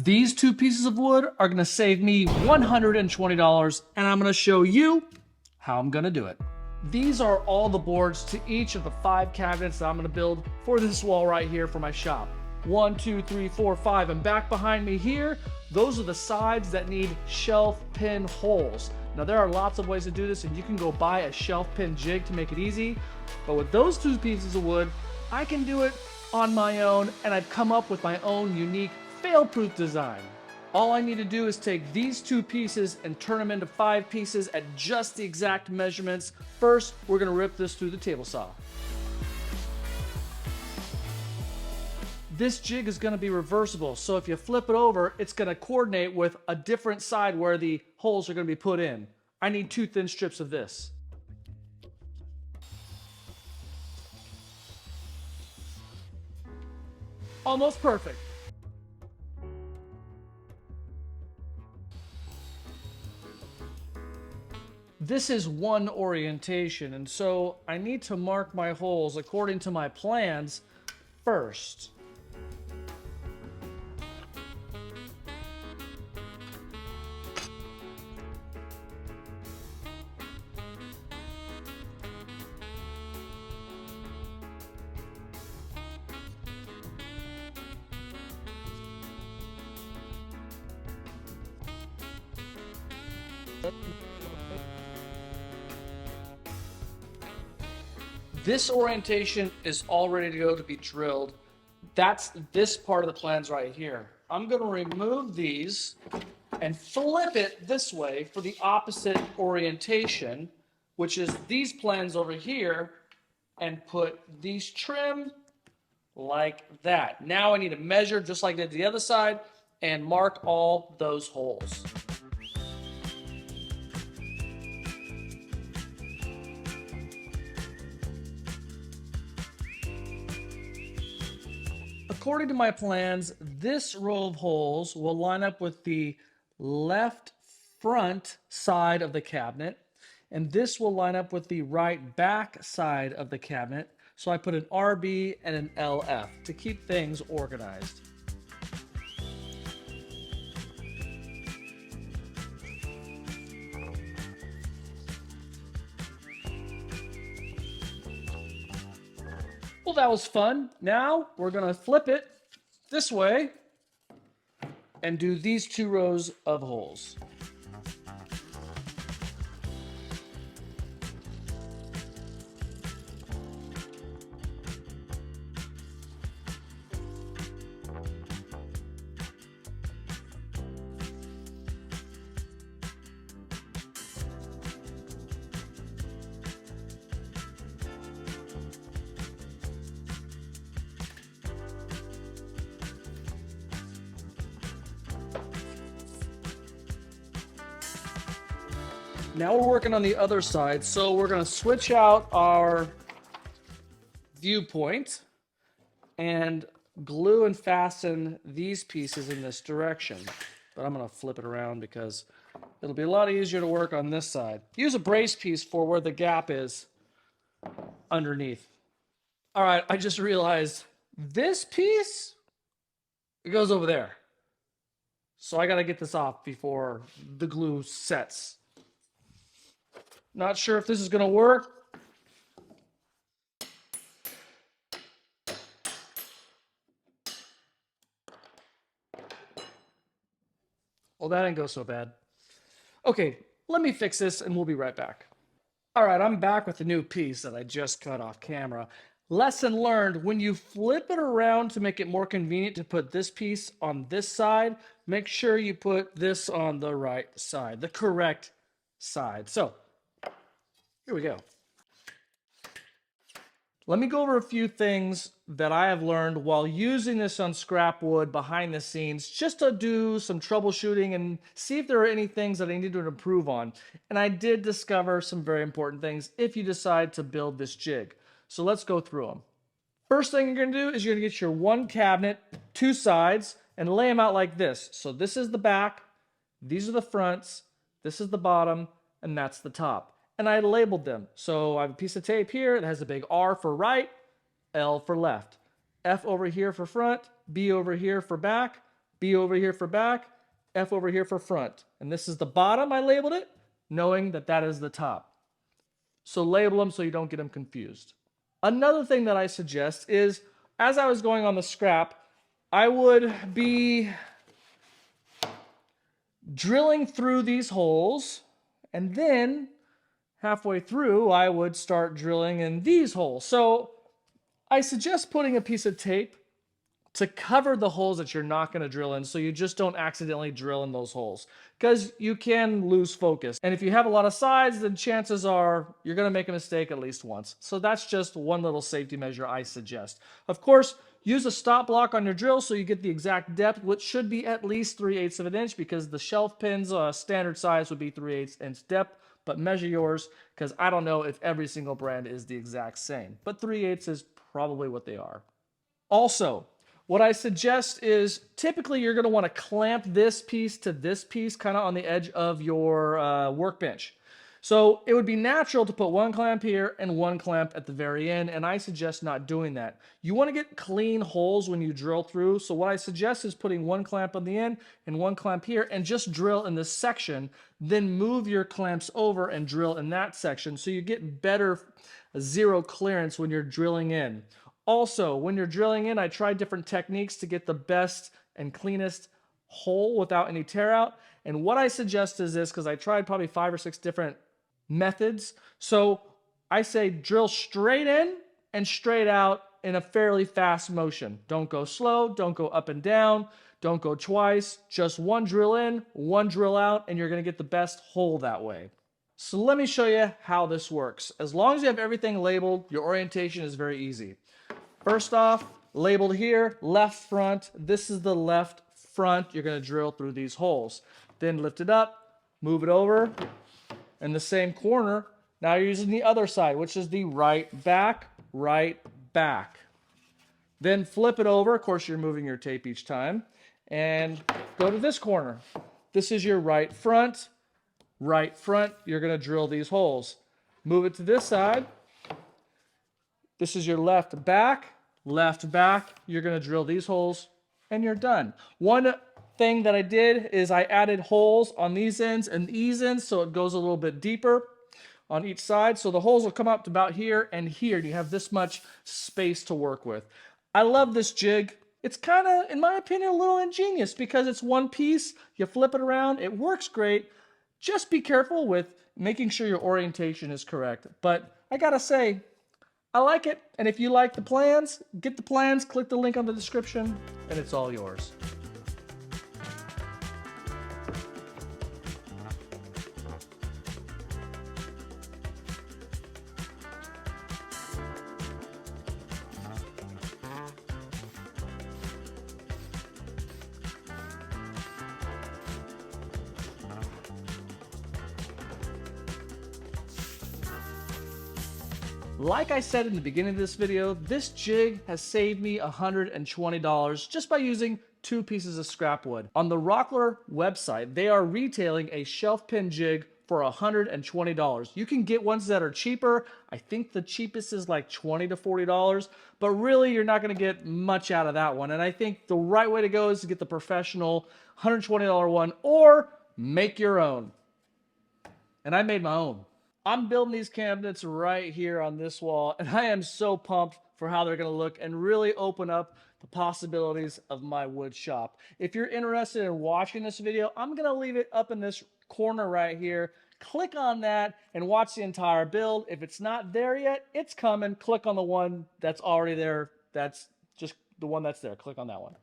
These two pieces of wood are gonna save me $120, and I'm gonna show you how I'm gonna do it. These are all the boards to each of the 5 cabinets that I'm gonna build for this wall right here for my shop. 1, 2, 3, 4, 5, and back behind me here, those are the sides that need shelf pin holes. Now there are lots of ways to do this, and you can go buy a shelf pin jig to make it easy, but with those 2 pieces of wood, I can do it on my own, and I've come up with my own unique fail-proof design. All I need to do is take these 2 pieces and turn them into 5 pieces at just the exact measurements. First, we're gonna rip this through the table saw. This jig is gonna be reversible, so if you flip it over, it's gonna coordinate with a different side where the holes are gonna be put in. I need 2 thin strips of this. Almost perfect. This is one orientation, and so I need to mark my holes according to my plans first. This orientation is all ready to go to be drilled. That's this part of the plans right here. I'm going to remove these and flip it this way for the opposite orientation, which is these plans over here, and put these trim like that. Now I need to measure just like I did the other side and mark all those holes. According to my plans, this row of holes will line up with the left front side of the cabinet, and this will line up with the right back side of the cabinet. So I put an RB and an LF to keep things organized. Well, that was fun. Now we're gonna flip it this way and do these 2 rows of holes. Now we're working on the other side, so we're going to switch out our viewpoint and glue and fasten these pieces in this direction. But I'm going to flip it around because it'll be a lot easier to work on this side. Use a brace piece for where the gap is underneath. All right, I just realized this piece, it goes over there. So I got to get this off before the glue sets. Not sure if this is going to work. Well, that didn't go so bad. Okay, let me fix this and we'll be right back. All right, I'm back with the new piece that I just cut off camera. Lesson learned, when you flip it around to make it more convenient to put this piece on this side, make sure you put this on the right side, the correct side. So, here we go. Let me go over a few things that I have learned while using this on scrap wood behind the scenes, just to do some troubleshooting and see if there are any things that I need to improve on. And I did discover some very important things if you decide to build this jig. So let's go through them. First thing you're going to do is you're going to get your 1 cabinet, 2 sides, and lay them out like this. So this is the back, these are the fronts, this is the bottom, and that's the top. And I labeled them. So I have a piece of tape here that has a big R for right, L for left, F over here for front, B over here for back, B over here for back, F over here for front. And this is the bottom, I labeled it, knowing that that is the top. So label them so you don't get them confused. Another thing that I suggest is, as I was going on the scrap, I would be drilling through these holes, and then halfway through, I would start drilling in these holes. So I suggest putting a piece of tape to cover the holes that you're not going to drill in, so you just don't accidentally drill in those holes, because you can lose focus. And if you have a lot of sides, then chances are you're going to make a mistake at least once. So that's just one little safety measure I suggest. Of course, use a stop block on your drill so you get the exact depth, which should be at least 3/8 of an inch, because the shelf pins standard size would be 3/8 inch depth. But measure yours, because I don't know if every single brand is the exact same. But 3/8 is probably what they are. Also, what I suggest is typically you're going to want to clamp this piece to this piece kind of on the edge of your workbench. So it would be natural to put one clamp here and one clamp at the very end, and I suggest not doing that. You want to get clean holes when you drill through, so what I suggest is putting one clamp on the end and one clamp here, and just drill in this section, then move your clamps over and drill in that section so you get better zero clearance when you're drilling in. Also, when you're drilling in, I tried different techniques to get the best and cleanest hole without any tear out. And what I suggest is this, because I tried probably 5 or 6 different methods. So I say drill straight in and straight out in a fairly fast motion. Don't go slow, don't go up and down, don't go twice, just one drill in, one drill out, and you're going to get the best hole that way. So let me show you how this works. As long as you have everything labeled, your orientation is very easy. First off, labeled here, left front. This is the left front. You're going to drill through these holes. Then lift it up, move it over. In the same corner, now you're using the other side, which is the right back, right back. Then flip it over. Of course, you're moving your tape each time. And go to this corner. This is your right front. Right front, you're going to drill these holes. Move it to this side. This is your left back, you're going to drill these holes, and you're done. One thing that I did is I added holes on these ends and these ends, so it goes a little bit deeper on each side. So the holes will come up to about here and here, and you have this much space to work with. I love this jig. It's kind of, in my opinion, a little ingenious because it's one piece. You flip it around, it works great. Just be careful with making sure your orientation is correct. But I gotta say, I like it, and if you like the plans, get the plans, click the link on the description, and it's all yours. Like I said in the beginning of this video, this jig has saved me $120 just by using 2 pieces of scrap wood. On the Rockler website, they are retailing a shelf pin jig for $120. You can get ones that are cheaper. I think the cheapest is like $20 to $40, but really you're not going to get much out of that one. And I think the right way to go is to get the professional $120 one or make your own. And I made my own. I'm building these cabinets right here on this wall, and I am so pumped for how they're going to look and really open up the possibilities of my wood shop. If you're interested in watching this video, I'm going to leave it up in this corner right here. Click on that and watch the entire build. If it's not there yet, it's coming. Click on the one that's already there. That's just the one that's there. Click on that one.